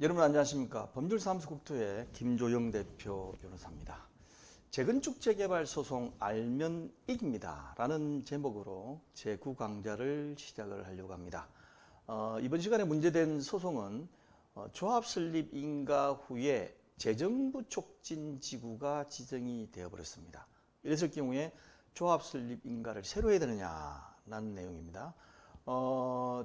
여러분 안녕하십니까. 법률사무소 국토의 김조영 대표 변호사입니다. 재건축 재개발 소송 알면 이깁니다 라는 제목으로 제9강좌를 시작을 하려고 합니다. 이번 시간에 문제된 소송은 조합 설립 인가 후에 재정부 촉진 지구가 지정이 되어버렸습니다. 이랬을 경우에 조합 설립 인가를 새로 해야 되느냐라는 내용입니다.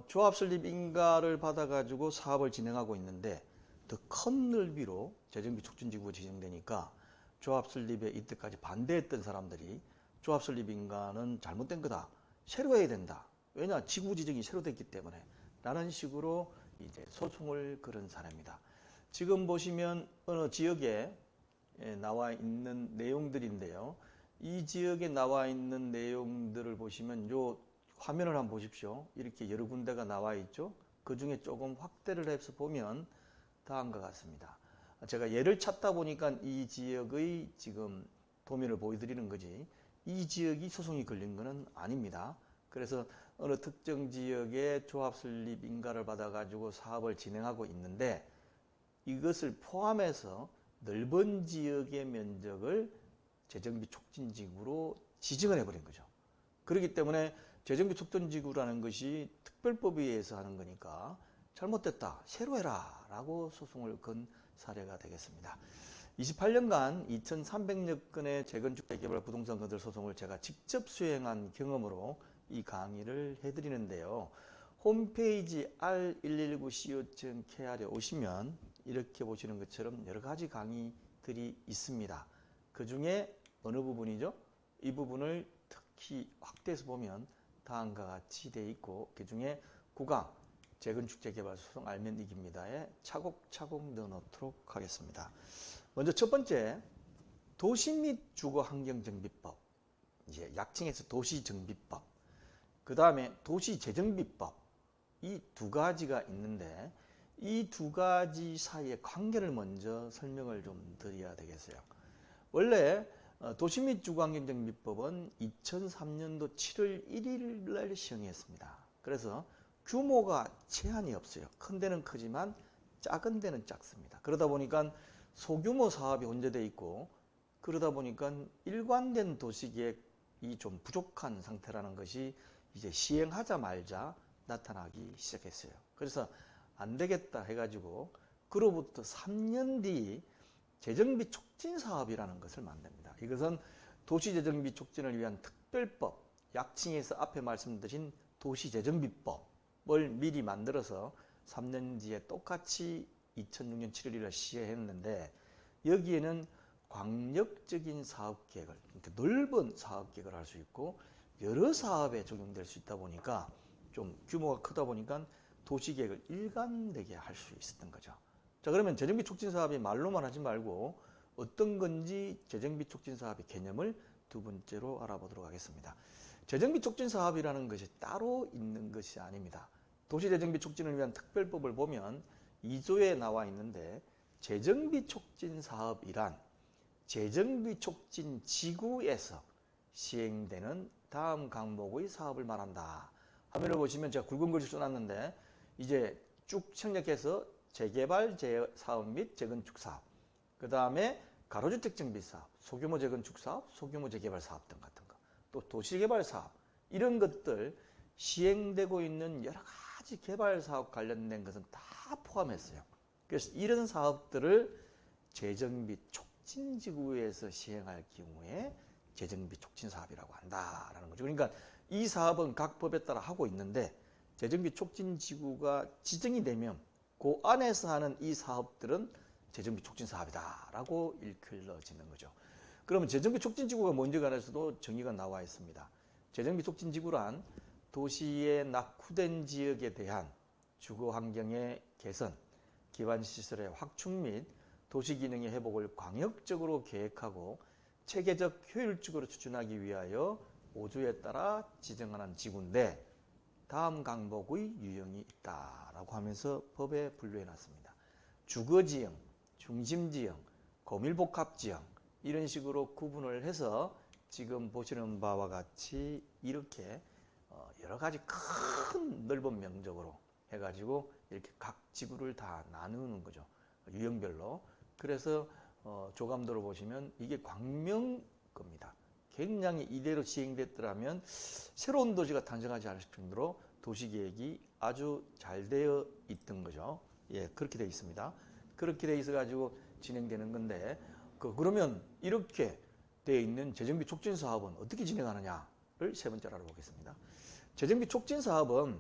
조합 설립 인가를 받아가지고 사업을 진행하고 있는데 더 큰 넓이로 재정비 촉진지구가 지정되니까 조합 설립에 이때까지 반대했던 사람들이 조합 설립 인가는 잘못된 거다, 새로 해야 된다, 왜냐 지구 지정이 새로 됐기 때문에 라는 식으로 이제 소송을 걸은 사례입니다. 지금 보시면 어느 지역에 나와 있는 내용들인데요, 이 지역에 나와 있는 내용들을 보시면 요 화면을 한번 보십시오. 이렇게 여러 군데가 나와 있죠. 그 중에 조금 확대를 해서 보면 다음과 같습니다. 제가 예를 찾다 보니까 이 지역의 지금 도면을 보여드리는 거지, 이 지역이 소송이 걸린 것은 아닙니다. 그래서 어느 특정 지역에 조합 설립 인가를 받아가지고 사업을 진행하고 있는데 이것을 포함해서 넓은 지역의 면적을 재정비 촉진지구로 지정을 해버린 거죠. 그렇기 때문에 재정비 촉진지구라는 것이 특별법에 의해서 하는 거니까 잘못됐다, 새로 해라 라고 소송을 건 사례가 되겠습니다. 28년간 2300여 건의 재건축 재개발 부동산 건설 소송을 제가 직접 수행한 경험으로 이 강의를 해드리는데요. 홈페이지 r119co.kr에 오시면 이렇게 보시는 것처럼 여러 가지 강의들이 있습니다. 그 중에 어느 부분이죠? 이 부분을 특히 확대해서 보면 다음과 같이 되어 있고, 그 중에 9강 재건축 재개발 소송 알면 이깁니다에 차곡차곡 넣어놓도록 하겠습니다. 먼저 첫 번째, 도시 및 주거 환경 정비법, 이제 약칭해서 도시정비법, 그 다음에 도시재정비법, 이 두 가지가 있는데 이 두 가지 사이의 관계를 먼저 설명을 좀 드려야 되겠어요. 원래 도시 및 주거 환경 정비법은 2003년도 7월 1일 날 시행했습니다. 그래서 규모가 제한이 없어요. 큰 데는 크지만 작은 데는 작습니다. 그러다 보니까 소규모 사업이 혼재되어 있고, 그러다 보니까 일관된 도시계획이 좀 부족한 상태라는 것이 이제 시행하자 말자 나타나기 시작했어요. 그래서 안 되겠다 해가지고 그로부터 3년 뒤 재정비 촉진 사업이라는 것을 만듭니다. 이것은 도시재정비 촉진을 위한 특별법, 약칭해서 앞에 말씀드린 도시재정비법을 미리 만들어서 3년 뒤에 똑같이 2006년 7월 1일 시행했는데, 여기에는 광역적인 사업계획을, 그러니까 넓은 사업계획을 할 수 있고 여러 사업에 적용될 수 있다 보니까 좀 규모가 크다 보니까 도시계획을 일관되게 할 수 있었던 거죠. 자, 그러면 재정비 촉진 사업이 말로만 하지 말고 어떤 건지 재정비 촉진 사업의 개념을 두 번째로 알아보도록 하겠습니다. 재정비 촉진 사업이라는 것이 따로 있는 것이 아닙니다. 도시재정비 촉진을 위한 특별법을 보면 2조에 나와 있는데, 재정비 촉진 사업이란 재정비 촉진 지구에서 시행되는 다음 강목의 사업을 말한다. 화면을 보시면 제가 굵은 글씨 써놨는데 이제 쭉 생략해서 재개발 사업 및 재건축 사업, 그 다음에 가로주택 정비 사업, 소규모 재건축 사업, 소규모 재개발 사업 등 같은 거, 또 도시개발 사업, 이런 것들 시행되고 있는 여러 가지 개발 사업 관련된 것은 다 포함했어요. 그래서 이런 사업들을 재정비 촉진지구에서 시행할 경우에 재정비 촉진 사업이라고 한다라는 거죠. 그러니까 이 사업은 각 법에 따라 하고 있는데 재정비 촉진지구가 지정이 되면 그 안에서 하는 이 사업들은 재정비 촉진 사업이다라고 일컬어지는 거죠. 그러면 재정비 촉진지구가 뭔지 관해서도 정의가 나와 있습니다. 재정비 촉진지구란 도시의 낙후된 지역에 대한 주거 환경의 개선, 기반시설의 확충 및 도시기능의 회복을 광역적으로 계획하고 체계적 효율적으로 추진하기 위하여 5조에 따라 지정하는 지구인데 다음 강목의 유형이 있다라고 하면서 법에 분류해 놨습니다. 주거지형, 중심지형, 고밀복합지형, 이런 식으로 구분을 해서 지금 보시는 바와 같이 이렇게 여러 가지 큰 넓은 면적으로 해가지고 이렇게 각 지구를 다 나누는 거죠. 유형별로. 그래서 조감도를 보시면 이게 광명겁니다. 굉장히 이대로 시행됐더라면 새로운 도시가 탄생하지 않을 정도로 도시계획이 아주 잘 되어 있던 거죠. 예, 그렇게 되어 있습니다. 그렇게 되어 있어가지고 진행되는 건데, 그러면 이렇게 되어 있는 재정비 촉진 사업은 어떻게 진행하느냐를 세 번째로 알아보겠습니다. 재정비 촉진 사업은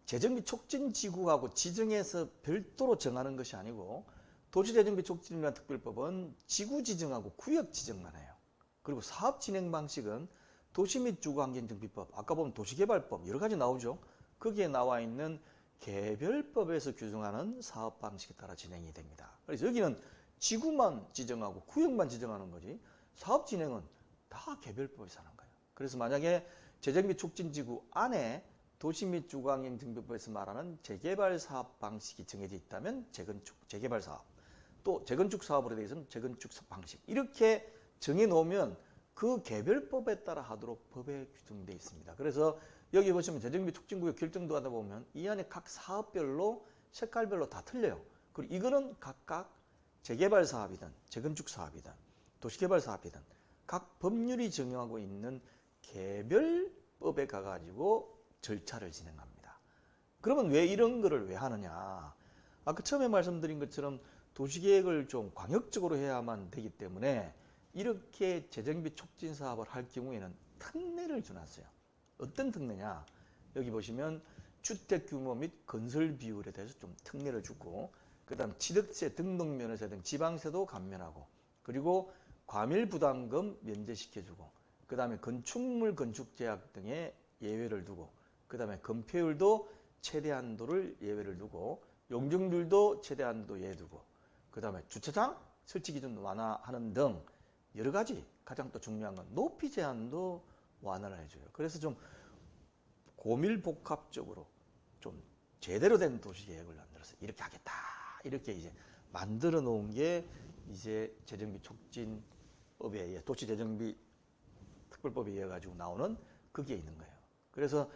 재정비 촉진 지구하고 지정해서 별도로 정하는 것이 아니고, 도시재정비 촉진이라는 특별법은 지구 지정하고 구역 지정만 해요. 그리고 사업 진행 방식은 도시 및 주거환경정비법, 아까 보면 도시개발법 여러 가지 나오죠. 거기에 나와 있는 개별법에서 규정하는 사업 방식에 따라 진행이 됩니다. 그래서 여기는 지구만 지정하고 구역만 지정하는 거지, 사업 진행은 다 개별법에서 하는 거예요. 그래서 만약에 재정비 촉진지구 안에 도시 및 주거환경정비법에서 말하는 재개발 사업 방식이 정해져 있다면 재건축, 재개발 사업, 또 재건축 사업으로 되어 있으면 재건축 방식, 이렇게 정해놓으면 그 개별법에 따라 하도록 법에 규정되어 있습니다. 그래서 여기 보시면 재정비 촉진구역 결정도 하다 보면 이 안에 각 사업별로 색깔별로 다 틀려요. 그리고 이거는 각각 재개발 사업이든 재건축 사업이든 도시개발 사업이든 각 법률이 정하고 있는 개별법에 가가지고 절차를 진행합니다. 그러면 왜 이런 거를 왜 하느냐? 아까 처음에 말씀드린 것처럼 도시계획을 좀 광역적으로 해야만 되기 때문에 이렇게 재정비 촉진 사업을 할 경우에는 특례를 줘놨어요. 어떤 특례냐? 여기 보시면 주택 규모 및 건설 비율에 대해서 좀 특례를 주고, 그 다음 취득세, 등록면허세 등 지방세도 감면하고, 그리고 과밀부담금 면제시켜주고, 그 다음에 건축물 건축제약 등의 예외를 두고, 그 다음에 건폐율도 최대한도를 예외를 두고, 용적률도 최대한도 예외 두고, 그 다음에 주차장 설치 기준 완화하는 등 여러 가지, 가장 또 중요한 건 높이 제한도 완화를 해줘요. 그래서 좀 고밀복합적으로 좀 제대로 된 도시계획을 만들어서 이렇게 하겠다, 이렇게 이제 만들어 놓은 게 이제 재정비 촉진법에 의해 도시재정비 특별법에 의해 가지고 나오는 그게 있는 거예요. 그래서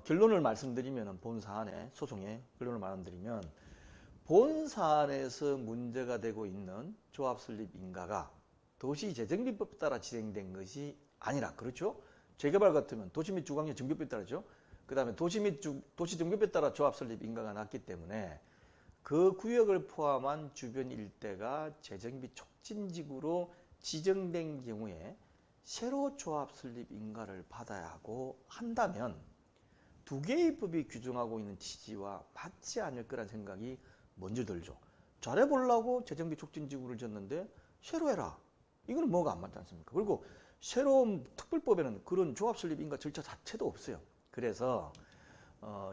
결론을 말씀드리면, 본 사안의 소송의 결론을 말씀드리면, 본 사안에서 문제가 되고 있는 조합 설립 인가가 도시재정비법에 따라 진행된 것이 아니라, 그렇죠? 재개발 같으면 도시 및 주거환경 정비법에 따라죠. 그 다음에 도시 및 도시정비법에 따라 조합 설립 인가가 났기 때문에 그 구역을 포함한 주변 일대가 재정비 촉진지구로 지정된 경우에 새로 조합 설립 인가를 받아야 하고 한다면 두 개의 법이 규정하고 있는 취지와 맞지 않을 거란 생각이 먼저 들죠. 잘해보려고 재정비 촉진지구를 졌는데 새로 해라, 이거는 뭐가 안 맞지 않습니까? 그리고 새로운 특별법에는 그런 조합 설립 인가 절차 자체도 없어요. 그래서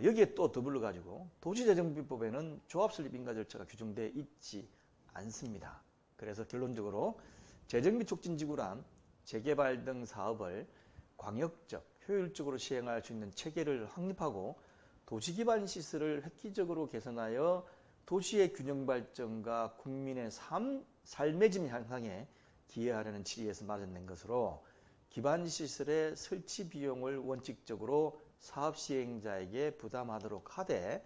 여기에 또 더불어 가지고 도시재정비법에는 조합 설립 인가 절차가 규정되어 있지 않습니다. 그래서 결론적으로 재정비 촉진지구란 재개발 등 사업을 광역적, 효율적으로 시행할 수 있는 체계를 확립하고 도시 기반 시설을 획기적으로 개선하여 도시의 균형 발전과 국민의 삶의 질 향상에 기여하려는 취지에서 마련된 것으로, 기반 시설의 설치 비용을 원칙적으로 사업 시행자에게 부담하도록 하되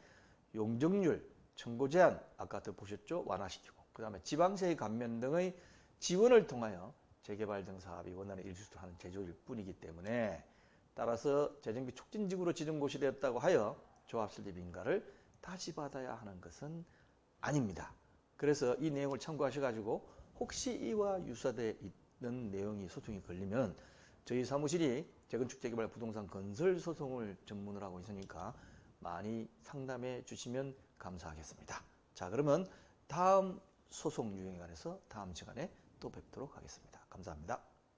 용적률, 청구 제한, 아까 보셨죠? 완화시키고, 그 다음에 지방세의 감면 등의 지원을 통하여 재개발 등 사업이 원활히 이룰 수 있도록 하는 제도일 뿐이기 때문에, 따라서 재정비 촉진지구로 지정고시 되었다고 하여 조합 설립 인가를 다시 받아야 하는 것은 아닙니다. 그래서 이 내용을 참고하셔가지고 혹시 이와 유사되어 있는 내용이 소송이 걸리면 저희 사무실이 재건축 재개발 부동산 건설 소송을 전문으로 하고 있으니까 많이 상담해 주시면 감사하겠습니다. 자, 그러면 다음 소송 유형에 관해서 다음 시간에 또 뵙도록 하겠습니다. 감사합니다.